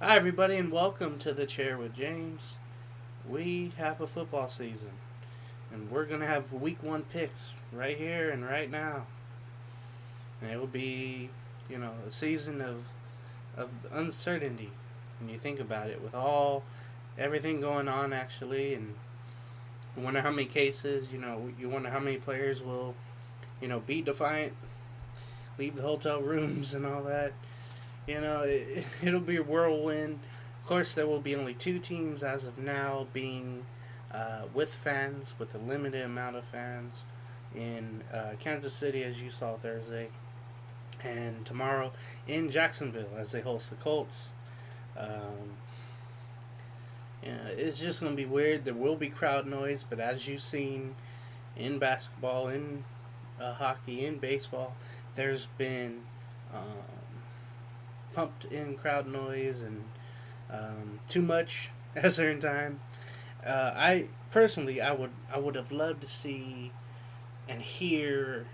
Hi, everybody, and welcome to the Chair with James. We have a football season, and we're going to have week one picks right here and right now. And it will be, a season of uncertainty when you think about it, with everything going on, actually. And you wonder how many cases, you wonder how many players will, be defiant, leave the hotel rooms and all that. It'll be a whirlwind. Of course, there will be only two teams as of now, being with fans, with a limited amount of fans in Kansas City, as you saw Thursday, and tomorrow in Jacksonville as they host the Colts. Um, it's just going to be weird. There will be crowd noise, but as you've seen in basketball, in hockey, in baseball, there's been pumped in crowd noise and too much at a certain time. I personally, I would have loved to see and hear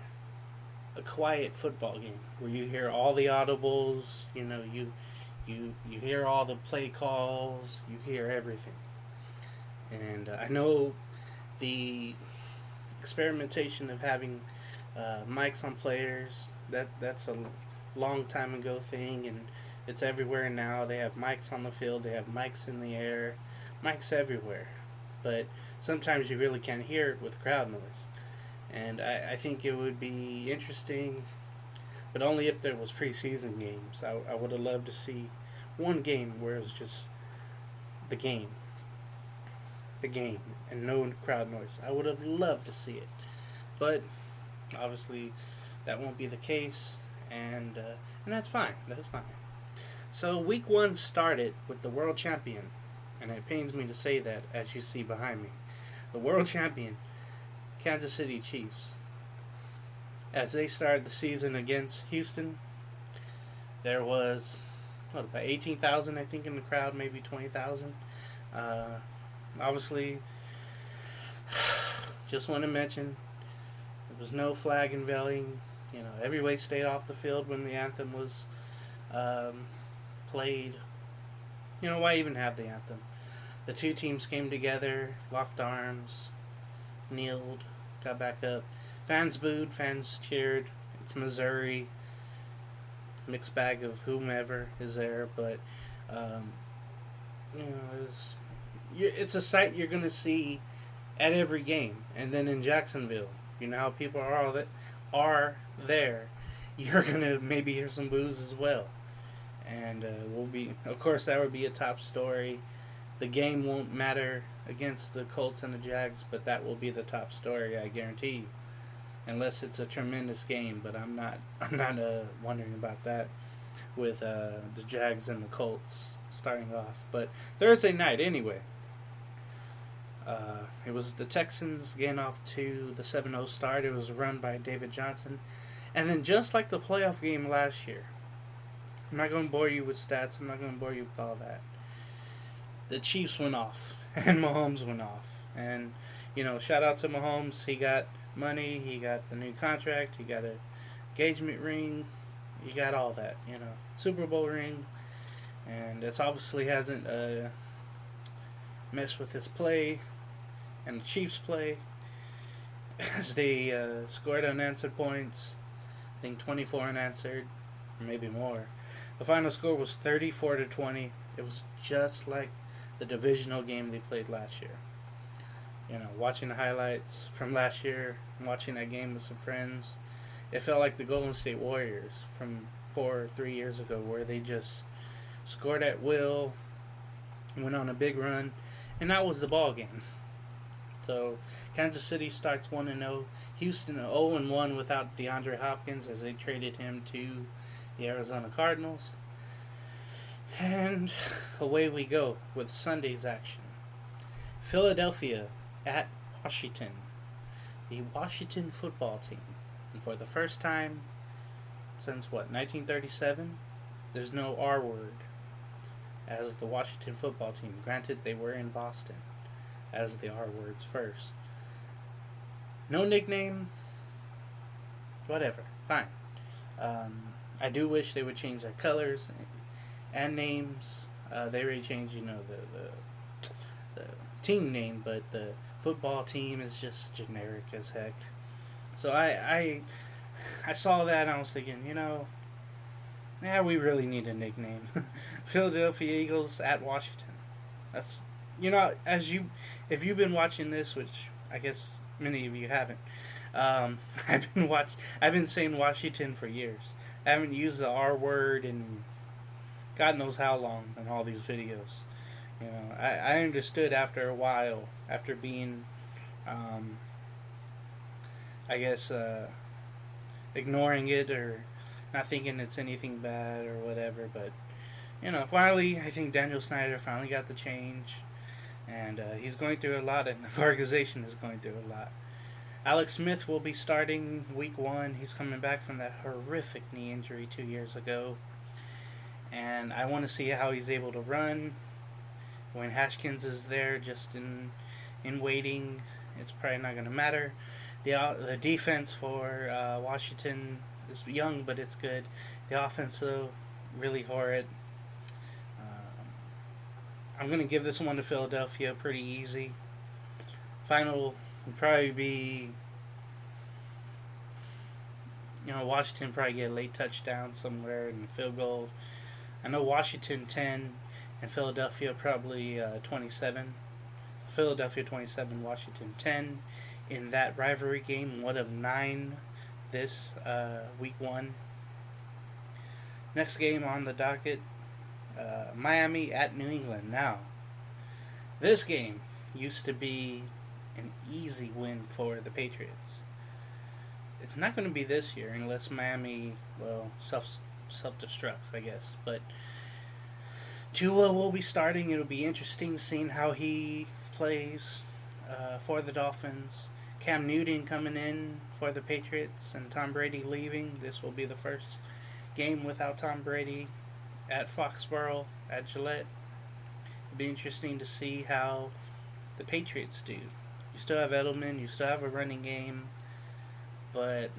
a quiet football game where you hear all the audibles. You hear all the play calls. You hear everything. And I know the experimentation of having mics on players, that's a long time ago thing, and it's everywhere now. They have mics on the field, they have mics in the air, mics everywhere. But sometimes you really can't hear it with crowd noise. And I think it would be interesting, but only if there was preseason games. I would have loved to see one game where it was just the game, the game, and no crowd noise. I would have loved to see it, but obviously that won't be the case, and that's fine. That's fine. So week one started with the world champion, and it pains me to say that, as you see behind me, the world champion Kansas City Chiefs. As they started the season against Houston, there was about 18,000, I think, in the crowd, maybe 20,000. Uh, Obviously, just want to mention there was no flag unveiling. Everybody stayed off the field when the anthem was um, played. Why even have the anthem? The two teams came together, locked arms, kneeled, got back up. Fans booed, fans cheered. It's Missouri, mixed bag of whomever is there, but um, it's a sight you're gonna see at every game. And then in Jacksonville, how people are there. You're gonna maybe hear some boos as well, and we'll be. Of course, that would be a top story. The game won't matter against the Colts and the Jags, but that will be the top story, I guarantee you. Unless it's a tremendous game, but I'm not. I'm not wondering about that with the Jags and the Colts starting off. But Thursday night, anyway, it was the Texans getting off to the 7-0 start. It was run by David Johnson. And then, just like the playoff game last year, I'm not going to bore you with stats, I'm not going to bore you with all that. The Chiefs went off, and Mahomes went off. And, shout out to Mahomes. He got money, he got the new contract, he got a engagement ring, he got all that, Super Bowl ring. And it's obviously hasn't messed with his play and the Chiefs' play as they scored unanswered points. I think 24 unanswered, maybe more. The final score was 34-20. It was just like the divisional game they played last year. Watching the highlights from last year, watching that game with some friends, it felt like the Golden State Warriors from 3 years ago, where they just scored at will, went on a big run, and that was the ball game. So Kansas City starts 1-0. Houston 0-1 without DeAndre Hopkins, as they traded him to the Arizona Cardinals. And away we go with Sunday's action. Philadelphia at Washington. The Washington football team. And for the first time since 1937, there's no R word as the Washington football team. Granted, they were in Boston as the R words first. No nickname, whatever, fine. I do wish they would change their colors and names. They already changed, the team name, but the football team is just generic as heck. So I saw that and I was thinking, yeah, we really need a nickname. Philadelphia Eagles at Washington. That's as you if you've been watching this, which I guess many of you haven't. I've been saying Washington for years. I haven't used the R word in God knows how long in all these videos. I understood after a while, after being, um, I guess, ignoring it or not thinking it's anything bad or whatever. But finally, I think Daniel Snyder finally got the change, and he's going through a lot, and the organization is going through a lot. Alex Smith will be starting week 1. He's coming back from that horrific knee injury 2 years ago, and I want to see how he's able to run. When Hashkins is there, just in waiting, it's probably not going to matter. The defense for Washington is young, but it's good. The offense, though, really horrid. I'm going to give this one to Philadelphia pretty easy. Final would probably be, Washington probably get a late touchdown somewhere in the field goal. I know Washington 10 and Philadelphia probably 27. Philadelphia 27, Washington 10 in that rivalry game, one of 9 this week 1. Next game on the docket, Miami at New England. Now, this game used to be an easy win for the Patriots. It's not going to be this year unless Miami, self-destructs, I guess. But Tua will be starting. It'll be interesting seeing how he plays for the Dolphins. Cam Newton coming in for the Patriots and Tom Brady leaving. This will be the first game without Tom Brady at Foxborough, at Gillette. It'll be interesting to see how the Patriots do. You still have Edelman, you still have a running game, but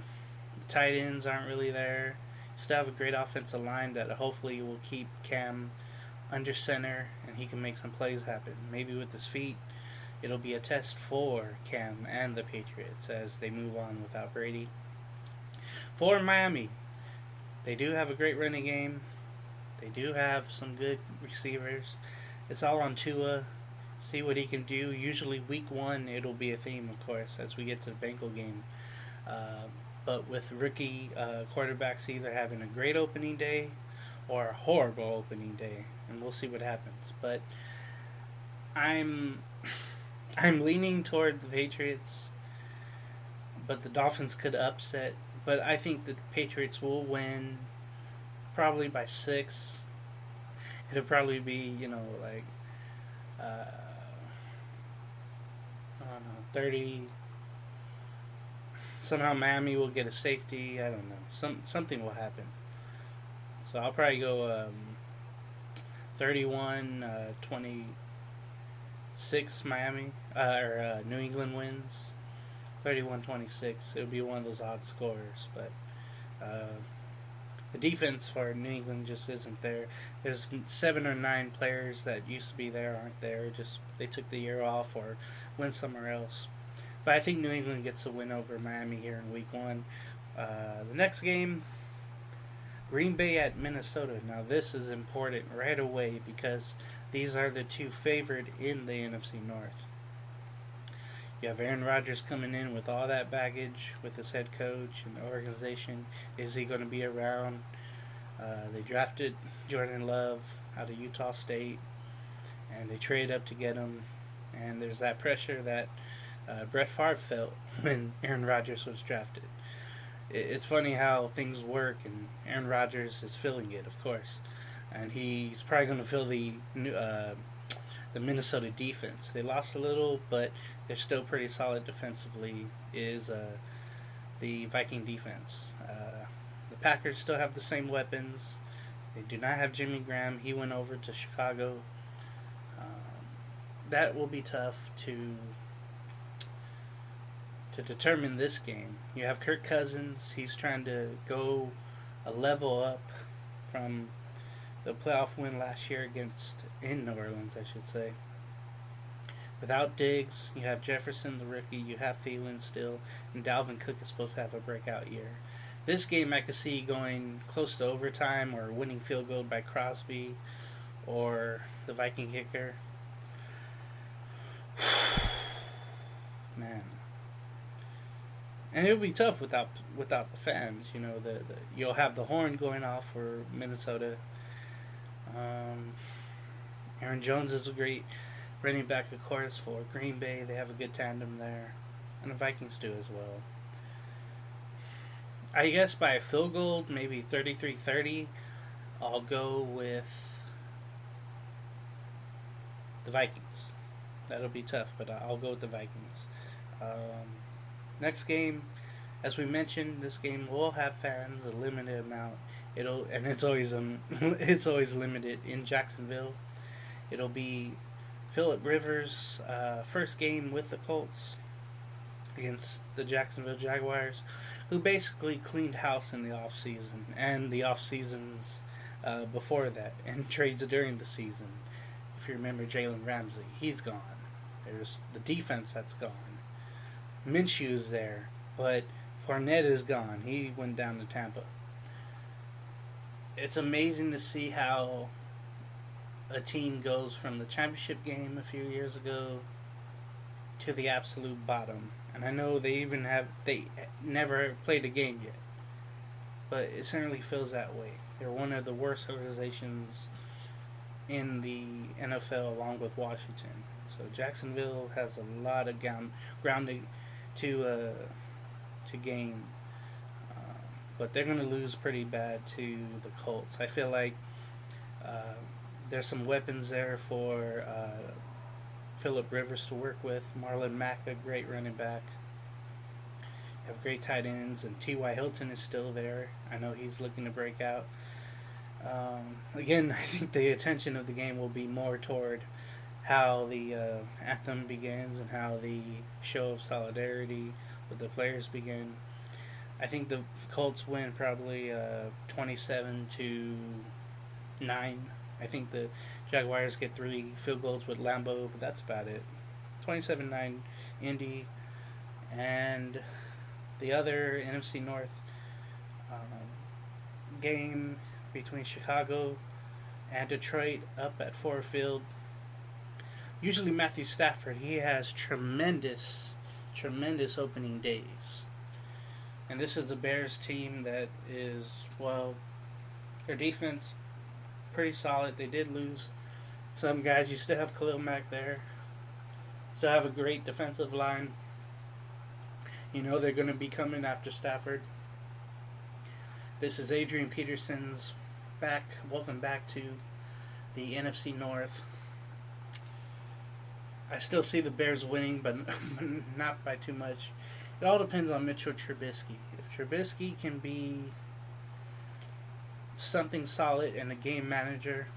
the tight ends aren't really there. You still have a great offensive line that hopefully will keep Cam under center and he can make some plays happen. Maybe with his feet, it'll be a test for Cam and the Patriots as they move on without Brady. For Miami, they do have a great running game. They do have some good receivers. It's all on Tua. See what he can do. Usually week 1, it'll be a theme, of course, as we get to the Bengal game. But with rookie quarterbacks either having a great opening day or a horrible opening day, and we'll see what happens. But I'm leaning toward the Patriots, but the Dolphins could upset. But I think the Patriots will win probably by 6. It'll probably be, I don't know, 30. Somehow Miami will get a safety. I don't know. Something will happen. So I'll probably go 31, 26 Miami, or New England wins. 31-26. It'll be one of those odd scores, but the defense for New England just isn't there. There's 7 or 9 players that used to be there aren't there. Just they took the year off or went somewhere else. But I think New England gets a win over Miami here in week 1. The next game, Green Bay at Minnesota. Now this is important right away because these are the 2 favored in the NFC North. You have Aaron Rodgers coming in with all that baggage with his head coach and the organization. Is he going to be around? They drafted Jordan Love out of Utah State, and they traded up to get him. And there's that pressure that Brett Favre felt when Aaron Rodgers was drafted. It's funny how things work, and Aaron Rodgers is feeling it, of course. And he's probably going to feel the Minnesota defense. They lost a little, but they're still pretty solid defensively, is the Viking defense. The Packers still have the same weapons. They do not have Jimmy Graham. He went over to Chicago. That will be tough to determine this game. You have Kirk Cousins. He's trying to go a level up from the playoff win last year against in New Orleans, I should say. Without Diggs, you have Jefferson, the rookie, you have Thielen still, and Dalvin Cook is supposed to have a breakout year. This game I could see going close to overtime or winning field goal by Crosby or the Viking kicker. Man, and it would be tough without the fans. You know, you'll have the horn going off for Minnesota. Um, Aaron Jones is a great running back, of course, for Green Bay. They have a good tandem there, and the Vikings do as well. I guess by a field goal, maybe 33-30, I'll go with the Vikings. That'll be tough, but I'll go with the Vikings. Next game, as we mentioned, this game will have fans, a limited amount. It's always it's always limited in Jacksonville. It'll be Philip Rivers' first game with the Colts against the Jacksonville Jaguars, who basically cleaned house in the offseason and the off seasons before that, and trades during the season. If you remember Jalen Ramsey, he's gone. There's the defense that's gone. Minshew's there, but Fournette is gone. He went down to Tampa. It's amazing to see how a team goes from the championship game a few years ago to the absolute bottom. And I know they never played a game yet, but it certainly feels that way. They're one of the worst organizations in the NFL, along with Washington. So Jacksonville has a lot of grounding to gain, but they're going to lose pretty bad to the Colts. I feel like there's some weapons there for Philip Rivers to work with. Marlon Mack, a great running back. You have great tight ends, and T.Y. Hilton is still there. I know he's looking to break out. Again, I think the attention of the game will be more toward how the anthem begins and how the show of solidarity with the players begin. I think the Colts win probably 27-9. I think the Jaguars get 3 field goals with Lambeau, but that's about it. 27-9 Indy. And the other NFC North game between Chicago and Detroit up at Ford Field. Usually Matthew Stafford, he has tremendous opening days. And this is a Bears team that is, well, their defense pretty solid. They did lose some guys. You still have Khalil Mack there. Still have a great defensive line. You know they're going to be coming after Stafford. This is Adrian Peterson's back. Welcome back to the NFC North. I still see the Bears winning, but not by too much. It all depends on Mitchell Trubisky. If Trubisky can be something solid and a game manager,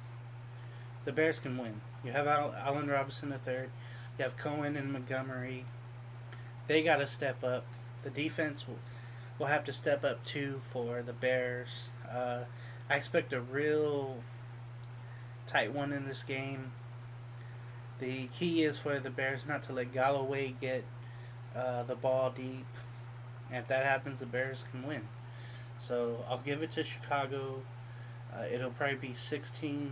the Bears can win. You have Allen Robinson III. You have Cohen and Montgomery. They got to step up. The defense will have to step up too for the Bears. I expect a real tight one in this game. The key is for the Bears not to let Galloway get the ball deep. And if that happens, the Bears can win. So I'll give it to Chicago. It'll probably be 16-14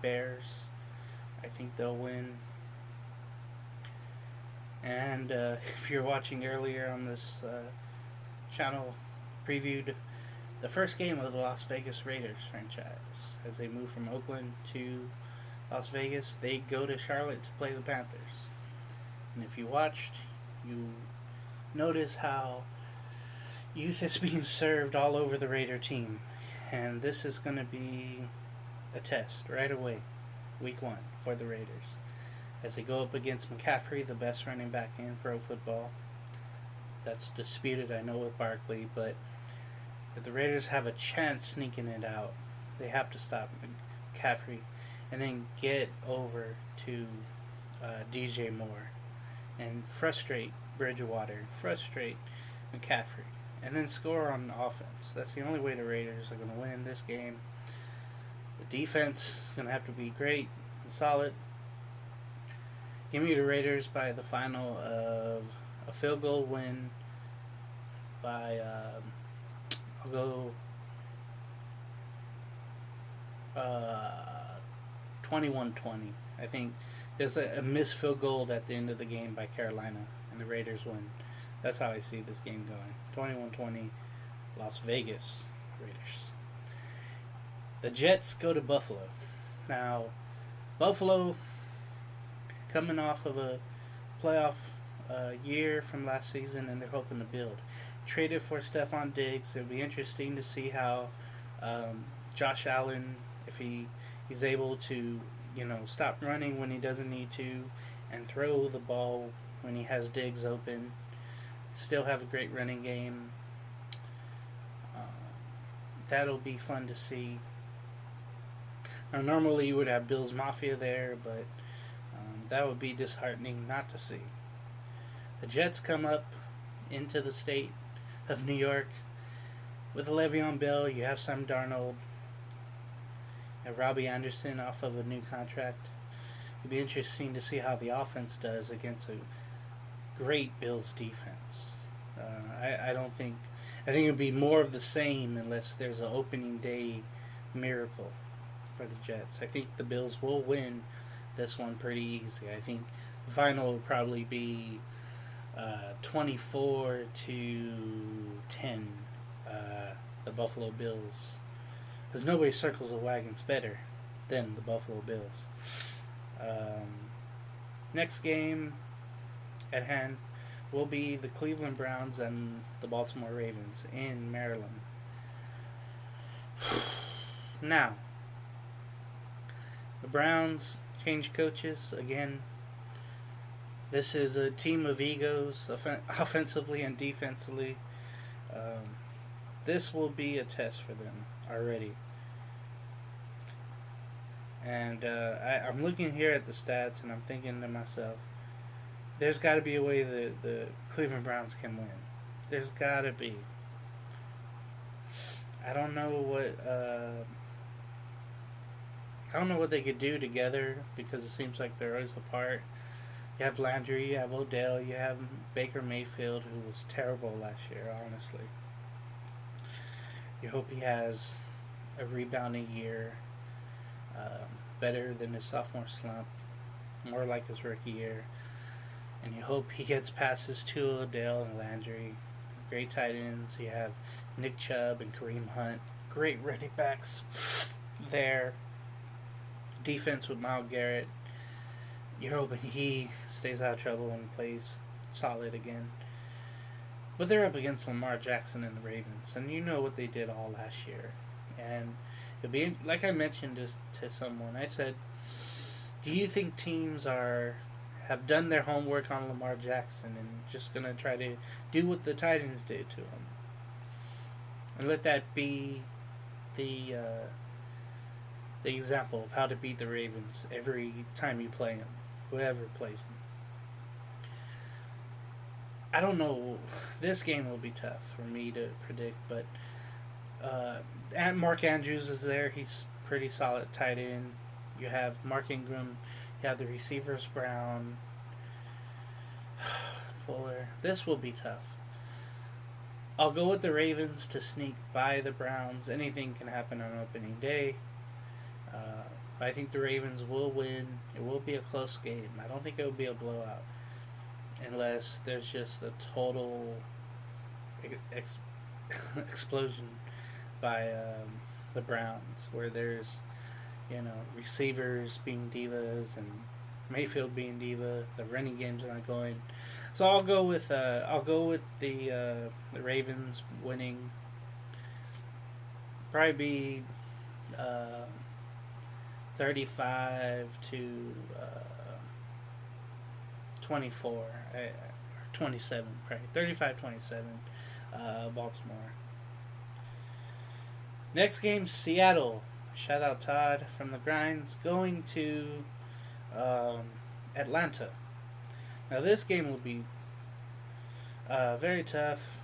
Bears. I think they'll win. And if you're watching earlier on this channel, previewed the first game of the Las Vegas Raiders franchise. As they move from Oakland to Las Vegas, they go to Charlotte to play the Panthers. And if you watched, you notice how youth is being served all over the Raider team. And this is going to be a test right away, week 1 for the Raiders. As they go up against McCaffrey, the best running back in pro football. That's disputed, I know, with Barkley, but if the Raiders have a chance sneaking it out, they have to stop McCaffrey and then get over to DJ Moore and frustrate Bridgewater, frustrate McCaffrey, and then score on offense. That's the only way the Raiders are going to win this game. The defense is going to have to be great and solid. Give me the Raiders by the final of a field goal win by, I'll go 21-20. I think there's a missed field goal at the end of the game by Carolina, and the Raiders win. That's how I see this game going. 21-20, Las Vegas Raiders. The Jets go to Buffalo. Now, Buffalo, coming off of a playoff year from last season, and they're hoping to build. Traded for Stephon Diggs. It'll be interesting to see how Josh Allen, if he's able to, stop running when he doesn't need to, and throw the ball when he has Diggs open. Still have a great running game. That'll be fun to see. Now, normally you would have Bills Mafia there, but that would be disheartening not to see. The Jets come up into the state of New York with Le'Veon Bell. You have Sam Darnold. You have Robbie Anderson off of a new contract. It'd be interesting to see how the offense does against a great Bills defense. I think it would be more of the same unless there's an opening day miracle for the Jets. I think the Bills will win this one pretty easy. I think the final will probably be 24-10. The Buffalo Bills, because nobody circles the wagons better than the Buffalo Bills. Next game at hand will be the Cleveland Browns and the Baltimore Ravens in Maryland. Now, the Browns changed coaches again. This is a team of egos, offensively and defensively. This will be a test for them already. And I'm looking here at the stats, and I'm thinking to myself, there's got to be a way that the Cleveland Browns can win. There's got to be. I don't know what they could do together, because it seems like they're always apart. You have Landry, you have Odell, you have Baker Mayfield, who was terrible last year, honestly. You hope he has a rebounding year, better than his sophomore slump, more like his rookie year. And you hope he gets passes to Odell and Landry. Great tight ends. You have Nick Chubb and Kareem Hunt. Great running backs there. Defense with Myles Garrett. You're hoping he stays out of trouble and plays solid again. But they're up against Lamar Jackson and the Ravens, and you know what they did all last year. And it'll be like I mentioned to someone. I said, "Do you think teams have done their homework on Lamar Jackson and just gonna try to do what the Titans did to him, and let that be the example of how to beat the Ravens every time you play them, whoever plays them?" I don't know. This game will be tough for me to predict, but and Mark Andrews is there. He's pretty solid tight end. You have Mark Ingram. You have the receivers Brown, Fuller. This will be tough. I'll go with the Ravens to sneak by the Browns. Anything can happen on opening day. I think the Ravens will win. It will be a close game. I don't think it will be a blowout, unless there's just a total explosion by the Browns, where there's receivers being divas and Mayfield being diva. The running game's not going, so I'll go with the Ravens winning. Probably be 35-24, 27, right? 35-27, Baltimore. Next game, Seattle. Shout out Todd from the Grinds, going to Atlanta. Now this game will be very tough.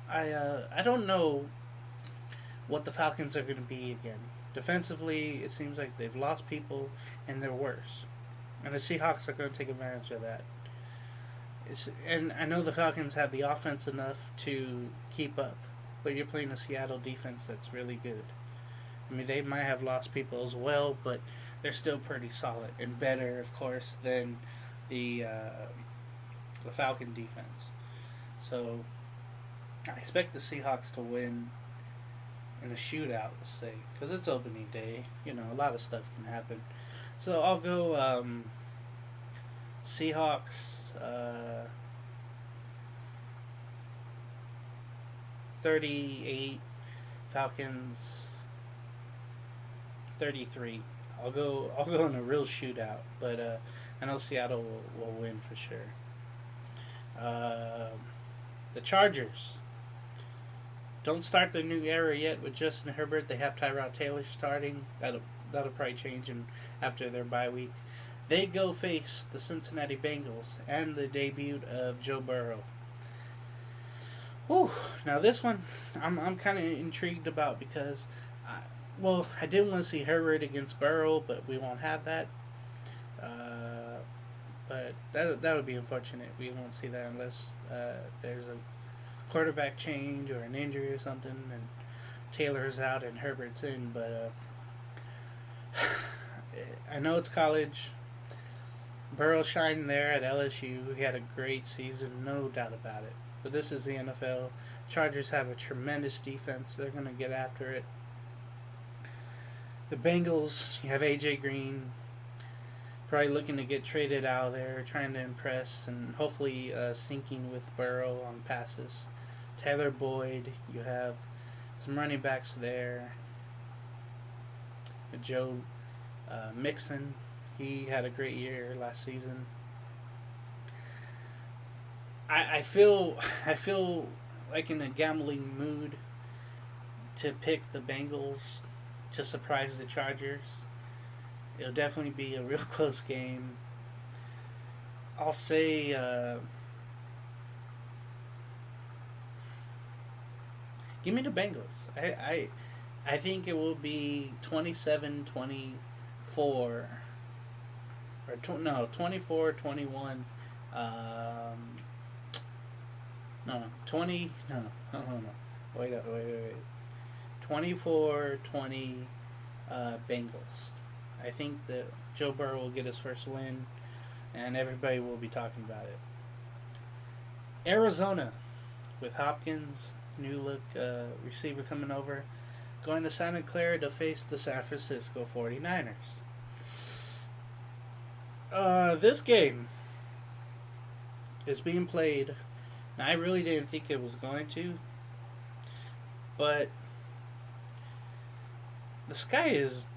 I don't know what the Falcons are going to be again. Defensively, it seems like they've lost people and they're worse. And the Seahawks are going to take advantage of that. And I know the Falcons have the offense enough to keep up, but you're playing a Seattle defense that's really good. I mean, they might have lost people as well, but they're still pretty solid and better, of course, than the Falcon defense. So I expect the Seahawks to win in a shootout, let's say, because it's opening day. You know, a lot of stuff can happen. So I'll go Seahawks 38, Falcons 33. I'll go in a real shootout, but I know Seattle will win for sure. The Chargers don't start their new era yet with Justin Herbert. They have Tyrod Taylor starting. That'll probably change him after their bye week. They go face the Cincinnati Bengals and the debut of Joe Burrow. Whew. Now this one, I'm kind of intrigued about because, I did want to see Herbert against Burrow, but we won't have that. But that would be unfortunate. We won't see that unless there's a quarterback change or an injury or something, and Taylor's out and Herbert's in. But I know it's college. Burrow shined there at LSU. He had a great season, no doubt about it. But this is the NFL. Chargers have a tremendous defense. They're going to get after it. The Bengals, you have A.J. Green, probably looking to get traded out of there, trying to impress, and hopefully sinking with Burrow on passes. Tyler Boyd, you have some running backs there. Joe Mixon, he had a great year last season. I feel like in a gambling mood to pick the Bengals to surprise the Chargers. It'll definitely be a real close game. I'll say give me the Bengals. I think it will be 27-24 or 24-21. No, 20. No. Wait. 24-20 Bengals. I think that Joe Burrow will get his first win, and everybody will be talking about it. Arizona, with Hopkins, new look receiver coming over, going to Santa Clara to face the San Francisco 49ers. This game is being played. Now, I really didn't think it was going to, but the sky is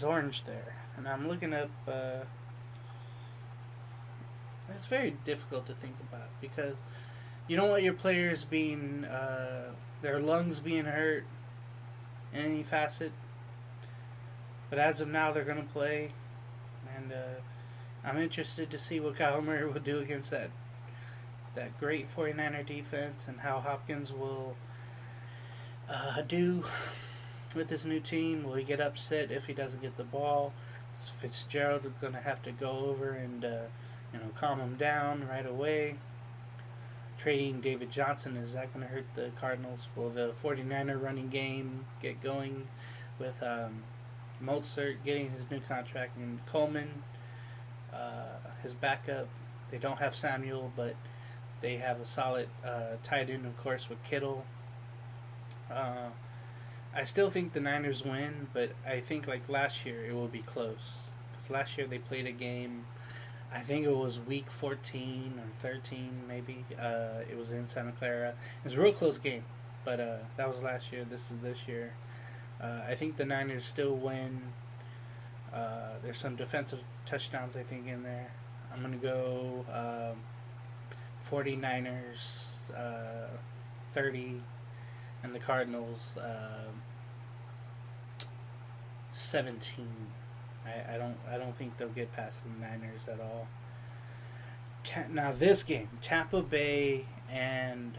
orange there, and I'm looking up. It's very difficult to think about because you don't want your players being their lungs being hurt in any facet. But as of now, they're going to play, and I'm interested to see what Kyle Murray will do against that great 49er defense and how Hopkins will do with this new team. Will he get upset if he doesn't get the ball? Is Fitzgerald going to have to go over and calm him down right away? Trading David Johnson, is that going to hurt the Cardinals? Will the 49er running game get going with Mostert getting his new contract and Coleman, his backup? They don't have Samuel, but they have a solid tight end, of course, with Kittle. I still think the Niners win, but I think like last year it will be close. Because last year they played a game, I think it was week 14 or 13 maybe. It was in Santa Clara. It was a real close game, but that was last year. This is this year. I think the Niners still win. There's some defensive touchdowns, I think, in there. I'm going to go 49ers 30 and the Cardinals 17. I don't think they'll get past the Niners at all. Now this game, Tampa Bay and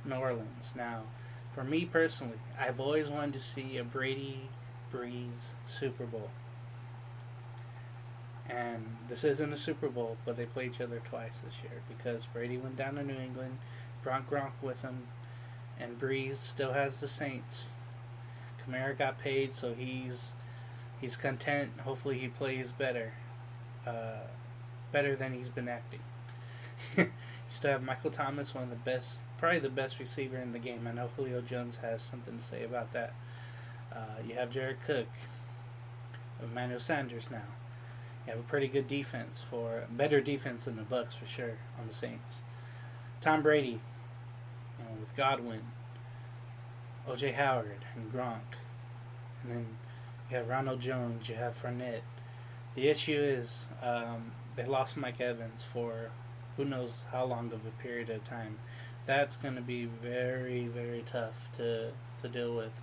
New Orleans. Now, for me personally, I've always wanted to see a Brady Breeze Super Bowl. And this isn't a Super Bowl, but they play each other twice this year because Brady went down to New England, brought Gronk with him, and Breeze still has the Saints. Kamara got paid, so he's content. Hopefully, he plays better, better than he's been acting. You still have Michael Thomas, one of the best, probably the best receiver in the game. I know Julio Jones has something to say about that. You have Jared Cook, Emmanuel Sanders now. You have a pretty good defense, for better defense than the Bucks for sure on the Saints. Tom Brady, with Godwin, O.J. Howard, and Gronk, and then you have Ronald Jones. You have Fournette. The issue is they lost Mike Evans for who knows how long of a period of time. That's going to be very, very tough to deal with.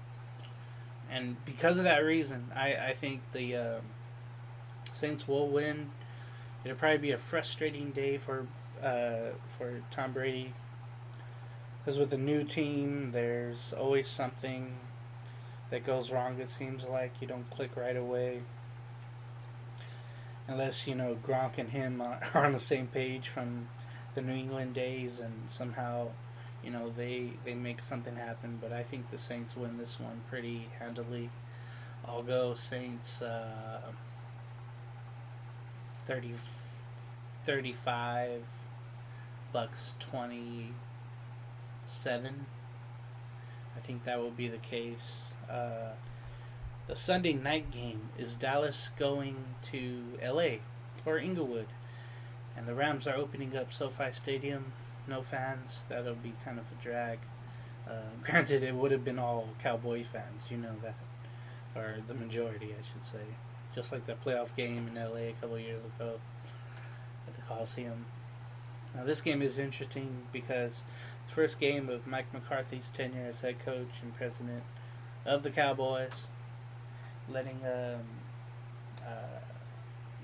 And because of that reason, I think the Saints will win. It'll probably be a frustrating day for Tom Brady. Because with a new team, there's always something that goes wrong. It seems like you don't click right away. Unless, Gronk and him are on the same page from the New England days and somehow, they make something happen. But I think the Saints win this one pretty handily. I'll go Saints 30, 35, Bucks 27. I think that will be the case. The Sunday night game is Dallas going to LA or Inglewood. And the Rams are opening up SoFi Stadium. No fans. That'll be kind of a drag. Granted, it would have been all Cowboy fans. You know that. Or the majority, I should say. Just like that playoff game in LA a couple years ago at the Coliseum. Now, this game is interesting because it's the first game of Mike McCarthy's tenure as head coach and president of the Cowboys. Letting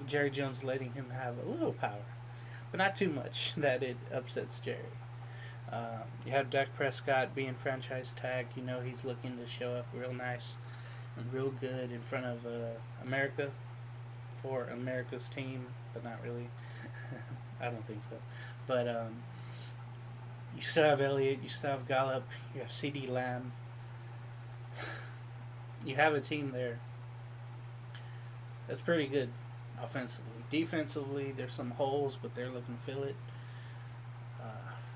Jerry Jones letting him have a little power, but not too much that it upsets Jerry. You have Dak Prescott being franchise tagged. He's looking to show up real nice and real good in front of America for America's team, but not really. I don't think so. But you still have Elliott, you still have Gallup, you have CeeDee Lamb. You have a team there that's pretty good offensively. Defensively, there's some holes, but they're looking to fill it.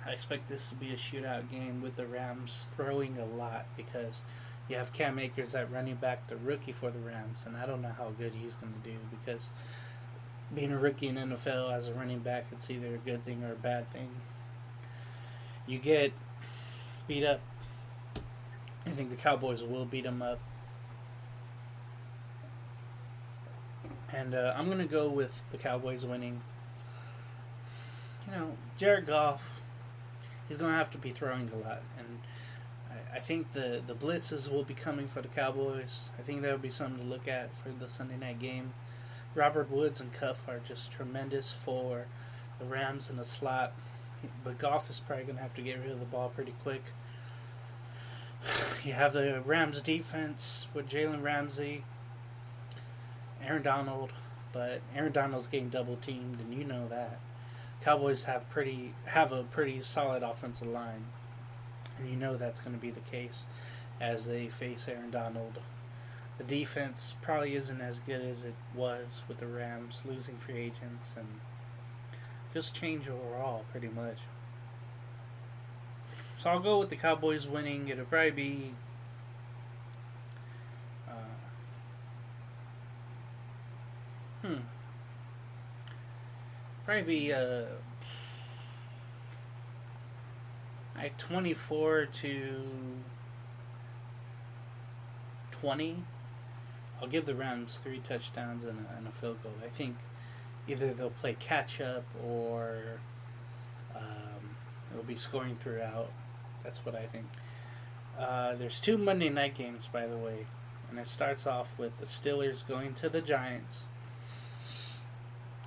I expect this to be a shootout game with the Rams throwing a lot because you have Cam Akers at running back, the rookie for the Rams, and I don't know how good he's going to do because being a rookie in NFL as a running back, it's either a good thing or a bad thing. You get beat up. I think the Cowboys will beat them up. And I'm going to go with the Cowboys winning. Jared Goff, he's going to have to be throwing a lot. And I think the blitzes will be coming for the Cowboys. I think that would be something to look at for the Sunday night game. Robert Woods and Cuff are just tremendous for the Rams in the slot. But Goff is probably going to have to get rid of the ball pretty quick. You have the Rams defense with Jalen Ramsey, Aaron Donald, but Aaron Donald's getting double teamed, and you know that. Cowboys have a pretty solid offensive line, and you know that's going to be the case as they face Aaron Donald. The defense probably isn't as good as it was with the Rams losing free agents and just change overall, pretty much. So I'll go with the Cowboys winning. It'll probably be like 24-20. I'll give the Rams 3 touchdowns and a field goal. I think either they'll play catch up or it'll be scoring throughout. That's what I think. There's 2 Monday night games, by the way, and it starts off with the Steelers going to the Giants.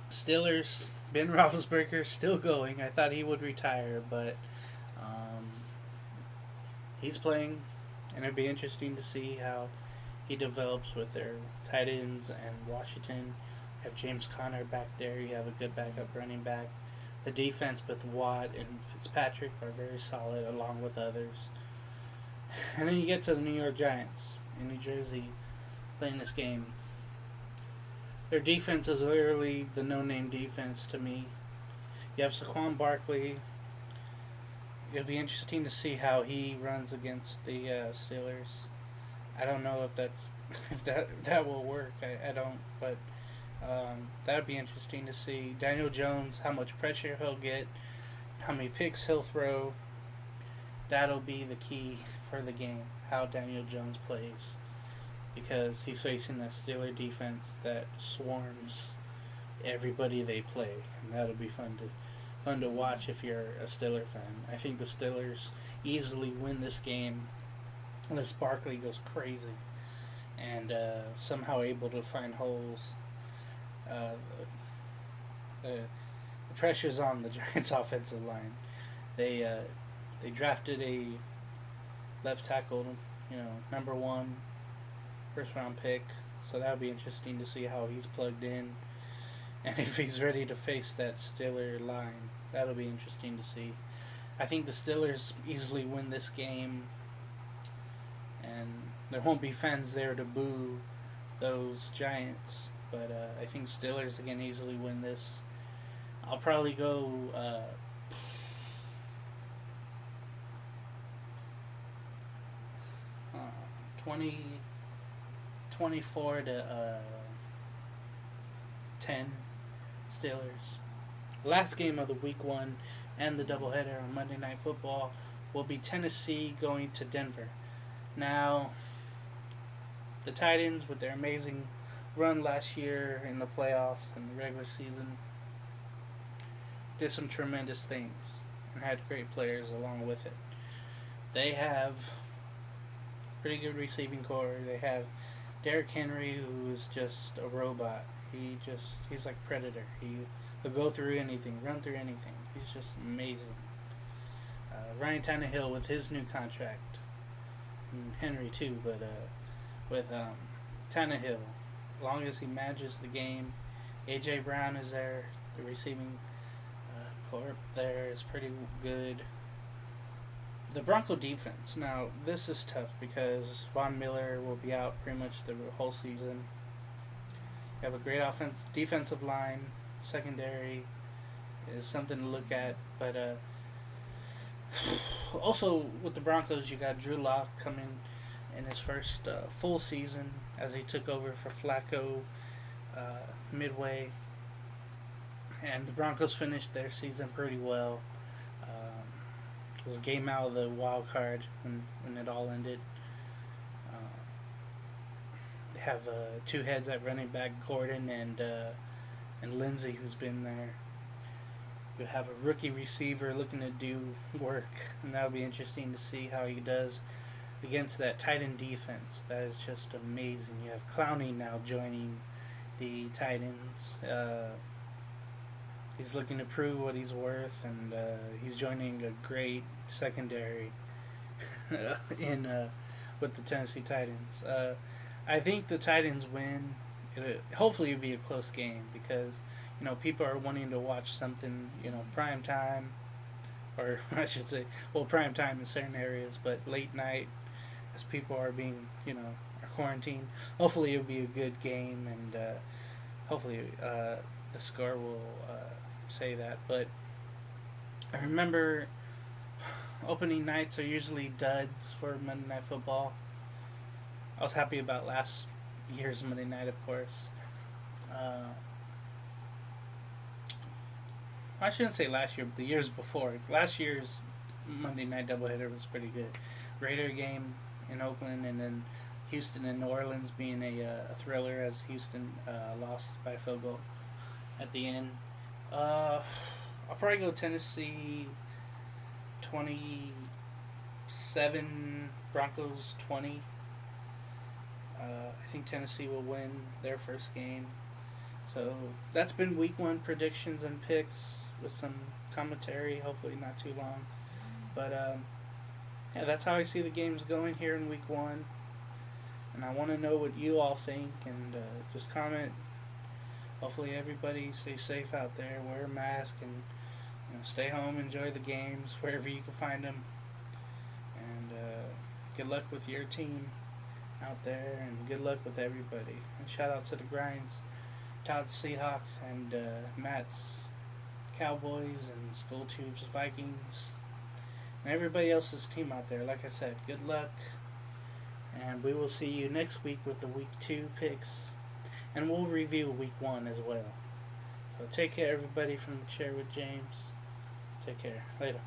Steelers, Ben Roethlisberger still going. I thought he would retire, but he's playing, and it'd be interesting to see how he develops with their tight ends and Washington. You have James Conner back there. You have a good backup running back. The defense with Watt and Fitzpatrick are very solid, along with others. And then you get to the New York Giants in New Jersey playing this game. Their defense is literally the no-name defense to me. You have Saquon Barkley. It'll be interesting to see how he runs against the Steelers. I don't know if that's if that will work. I don't, but that would be interesting to see. Daniel Jones, how much pressure he'll get, how many picks he'll throw. That'll be the key for the game, how Daniel Jones plays. Because he's facing a Steeler defense that swarms everybody they play. And that'll be fun to watch if you're a Steeler fan. I think the Steelers easily win this game unless Barkley goes crazy and somehow able to find holes. The pressure's on the Giants' offensive line. They drafted a left tackle, number one, first round pick. So that'll be interesting to see how he's plugged in, and if he's ready to face that Steeler line. That'll be interesting to see. I think the Steelers easily win this game, and there won't be fans there to boo those Giants. But I think Steelers can easily win this. I'll probably go 24 to 10 Steelers. Last game of the week one and the doubleheader on Monday Night Football will be Tennessee going to Denver. Now, the Titans, with their amazing run last year in the playoffs and the regular season, did some tremendous things and had great players along with it. They have pretty good receiving core. They have Derrick Henry, who is just a robot. He's like Predator. He'll go through anything, run through anything. He's just amazing. Ryan Tannehill with his new contract, and Henry too, but with Tannehill, as long as he manages the game, AJ Brown is there. The receiving corps there is pretty good. The Bronco defense. Now, this is tough because Von Miller will be out pretty much the whole season. You have a great defensive line. Secondary is something to look at. But also with the Broncos, you got Drew Lock coming in his first full season as he took over for Flacco midway. And the Broncos finished their season pretty well. It was a game out of the wild card when it all ended. They have two heads at running back, Gordon and Lindsey, who's been there. You have a rookie receiver looking to do work, and that'll be interesting to see how he does against that tight end defense. That is just amazing. You have Clowney now joining the Titans. He's looking to prove what he's worth, and he's joining a great secondary with the Tennessee Titans. I think the Titans win. Hopefully it'll be a close game because people are wanting to watch something prime time, or I should say, prime time in certain areas, but late night as people are being are quarantined. Hopefully it'll be a good game, and hopefully the score will say that. But I remember opening nights are usually duds for Monday Night Football. I was happy about last year's Monday night, of course. I shouldn't say last year, but the years before. Last year's Monday night doubleheader was pretty good. Raider game in Oakland, and then Houston and New Orleans being a thriller as Houston lost by a field goal at the end. I'll probably go Tennessee 27, Broncos 20. I think Tennessee will win their first game. So that's been week one predictions and picks with some commentary, hopefully not too long. But yeah, that's how I see the games going here in week one. And I want to know what you all think, and just comment. Hopefully, everybody stay safe out there. Wear a mask and stay home. Enjoy the games wherever you can find them. And good luck with your team out there, and good luck with everybody. And shout out to the Grinds, Todd's Seahawks, and Matt's Cowboys, and Skull Tube's Vikings, and everybody else's team out there. Like I said, good luck, and we will see you next week with the week 2 picks, and we'll review week 1 as well. So take care, everybody, from the chair with James. Take care. Later.